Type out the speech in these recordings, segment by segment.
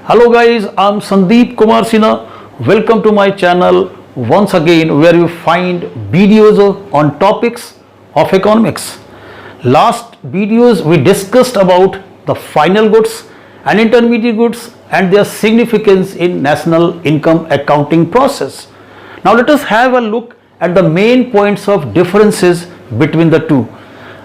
Hello guys, I'm Sandeep Kumar Sinha. Welcome to my channel once again where you find videos on topics of economics. Last videos we discussed about the final goods and intermediate goods and their significance in national income accounting process. Now let us have a look at the main points of differences between the two.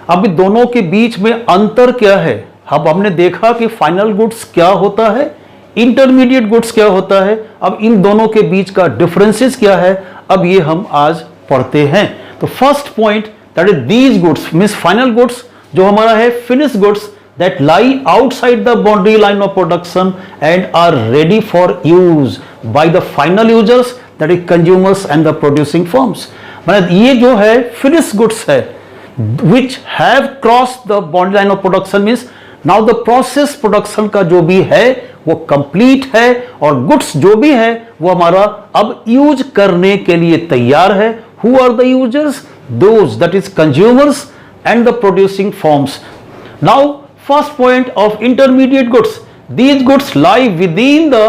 अब दोनों के बीच में अंतर क्या है? अब हमने देखा कि फाइनल गुड्स क्या होता है, इंटरमीडिएट गुड्स क्या होता है, अब इन दोनों के बीच का डिफरेंसेस क्या है, अब ये हम आज पढ़ते हैं। तो first point that is these goods means final goods जो हमारा है finish goods that lie outside the boundary line of production and are ready for use by the final users that is consumers and the producing firms. मतलब ये जो है finish goods है which have crossed the boundary line of production means now the process production का जो भी है वो complete है और goods जो भी है वो हमारा अब यूज करने के लिए तैयार है। Who are the users? Those that is consumers and the producing firms. Now first point of intermediate goods. These goods lie within the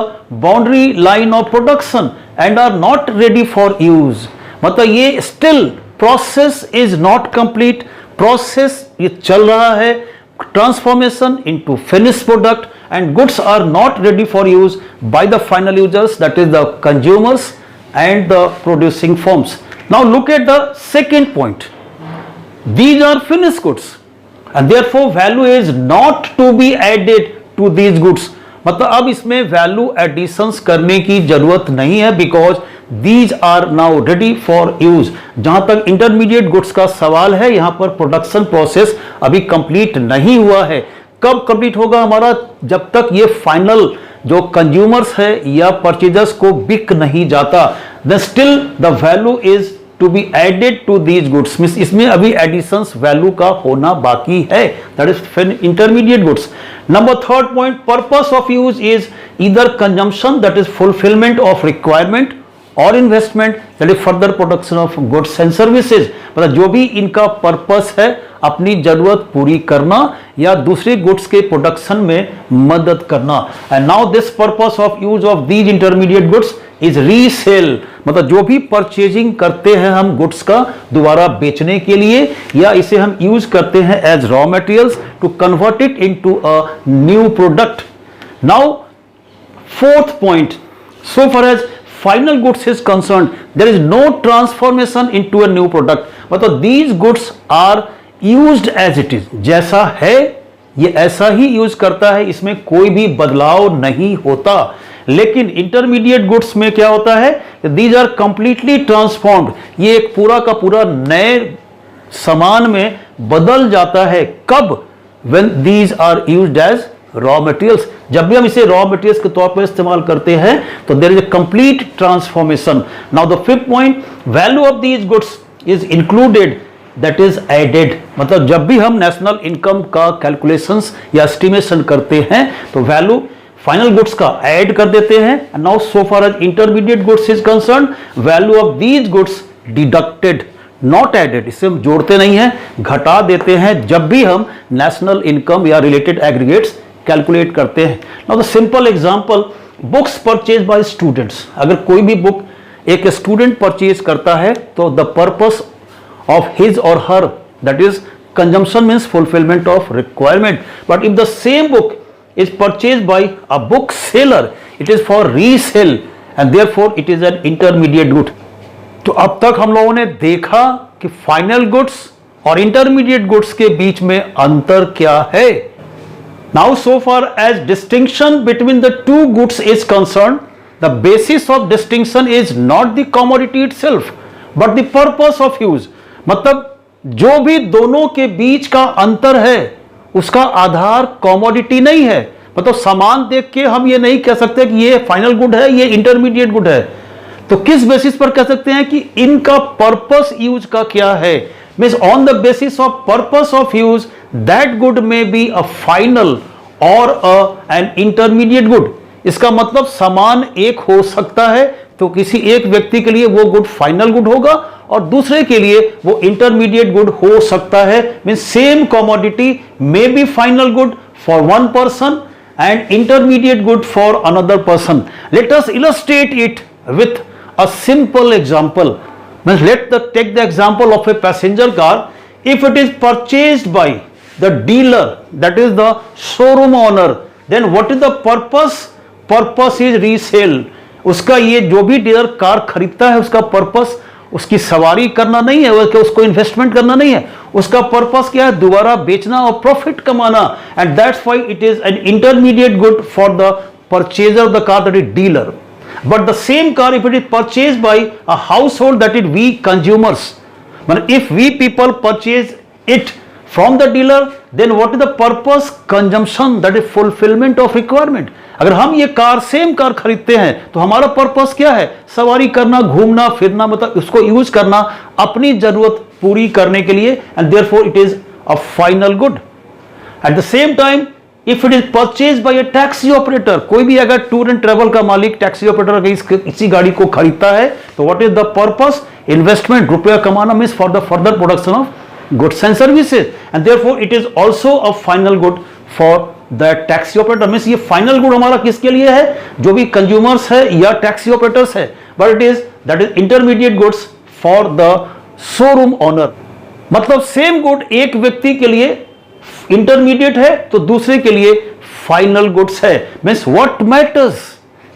boundary line of production and are not ready for use. मतलब ये still process is not complete, process ये चल रहा है, transformation into finish product and goods are not ready for use by the final users that is the consumers and the producing firms. Now look at the second point, these are finish goods and therefore value is not to be added to these goods. मतलब अब इसमें value editions करने की जरूरत नहीं है because these are now ready for use. जहां तक इंटरमीडिएट गुड्स का सवाल है यहां पर प्रोडक्शन प्रोसेस अभी कंप्लीट नहीं हुआ है। कब कंप्लीट होगा हमारा? जब तक ये फाइनल जो कंज्यूमर्स है या परचेजर्स को बिक नहीं जाता, then still the value is to be added to these goods means इसमें अभी एडिशंस वैल्यू का होना बाकी है, that is intermediate goods. Number third point, purpose of use is either consumption that is fulfilment of requirement or investment that is further production of goods and services. मतलब जो भी इनका पर्पस है अपनी जरूरत पूरी करना या दूसरे गुड्स के प्रोडक्शन में मदद करना। And now this purpose of use of these intermediate goods is resale. मतलब जो भी परचेजिंग करते हैं हम गुड्स का दोबारा बेचने के लिए या इसे हम यूज करते हैं as raw materials to convert it into a new product. Now fourth point, so far as final goods is concerned there is no transformation into a new product. मतलब these goods are used as it is, जैसा है ये ऐसा ही use करता है, इसमें कोई भी बदलाव नहीं होता। लेकिन इंटरमीडिएट गुड्स में क्या होता है, दीज आर कंप्लीटली ट्रांसफॉर्म्ड, ये एक पूरा का पूरा नए सामान में बदल जाता है। कब? When these are used as raw materials. जब भी हम इसे रॉ मटेरियल्स के तौर पर इस्तेमाल करते हैं तो there is a complete transformation. Now the fifth point, value of these goods is included that is added. मतलब जब भी हम नेशनल इनकम का कैलकुलेशंस या एस्टिमेशन करते हैं तो वैल्यू फाइनल गुड्स का ऐड कर देते हैं। Now so far as intermediate goods is concern, value of these goods deducted not added, इसे हम जोड़ते नहीं हैं, घटा देते हैं जब भी हम नेशनल इनकम या रिलेटेड एग्रीगेट्स कैलकुलेट करते हैं। Now the simple example, books purchase by students. अगर कोई भी बुक एक स्टूडेंट परचेज करता है तो द पर्पस ऑफ हिज और her that is consumption means fulfilment of requirement. But if the same book is purchase by a book seller it is for resale and therefore it is an intermediate good. तो अब तक हम लोगों ने देखा कि final goods और intermediate goods के बीच में अंतर क्या है। Now so far as distinction between the two goods is concerned, the basis of distinction is not the commodity itself but the purpose of use. मतलब जो भी दोनों के बीच का अंतर है उसका आधार कमोडिटी नहीं है। मतलब सामान देख के हम ये नहीं कह सकते कि ये फाइनल गुड है ये इंटरमीडिएट गुड है। तो किस बेसिस पर कह सकते हैं कि इनका पर्पस यूज का क्या है, means on the basis of purpose of use that good में बी अ फाइनल और एन इंटरमीडिएट गुड। इसका मतलब सामान एक हो सकता है तो किसी एक व्यक्ति के लिए वो गुड फाइनल गुड होगा और दूसरे के लिए वो इंटरमीडिएट गुड हो सकता है। Means same commodity may be final good for one person and intermediate good for another person. Let us illustrate it with a simple example. Take the example of a passenger car. If it is purchased by the dealer, that is the showroom owner, then what is the purpose? Purpose is resale. उसका ये जो भी dealer car खरीदता है उसका purpose उसकी सवारी करना नहीं है, उसको इन्वेस्टमेंट करना नहीं है, उसका पर्पस क्या है? दोबारा बेचना और प्रॉफिट कमाना. And that's why it is an intermediate good for the purchaser of the car, that is dealer. But the same car if it is purchase by a हाउस होल्ड, दैट इज वी कंज्यूमर्स, मतलब if we people purchase it from the dealer, then what is the purpose? Consumption, that is fulfillment of requirement. अगर हम ये car same car खरीदते हैं तो हमारा पर्पस क्या है? सवारी करना, घूमना फिरना, मतलब उसको यूज करना अपनी जरूरत पूरी करने के लिए. And therefore it is a final good. At the same time if it is purchase by a taxi operator, कोई भी अगर टूर एंड ट्रेवल का मालिक टैक्सी ऑपरेटर अगर इसी गाड़ी को खरीदता है तो what is the purpose? Investment, रुपया कमाना means for the further production of goods and services, and therefore it is also a final good for the taxi operator. Means ये फाइनल गुड हमारा किसके लिए है? जो भी कंज्यूमर्स है या टैक्सी ऑपरेटर्स है, but it is that is intermediate goods for the showroom owner. मतलब सेम गुड एक व्यक्ति के लिए इंटरमीडिएट है तो दूसरे के लिए फाइनल गुड्स है. Means what matters,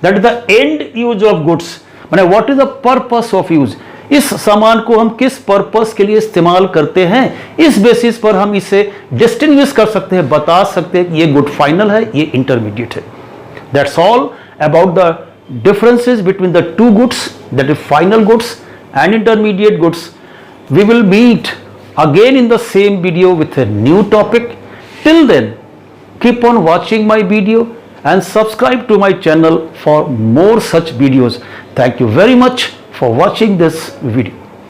that is the end use of goods, माने what is the purpose of use. इस सामान को हम किस पर्पस के लिए इस्तेमाल करते हैं, इस बेसिस पर हम इसे डिस्टिंग्विश कर सकते हैं, बता सकते हैं कि ये गुड फाइनल है, ये इंटरमीडिएट है. That's all about the differences between the two goods, that is final goods and intermediate goods. We will meet again in the same video with a new topic. Till then, keep on watching my video and subscribe to my channel for more such videos. Thank you very much for watching this video.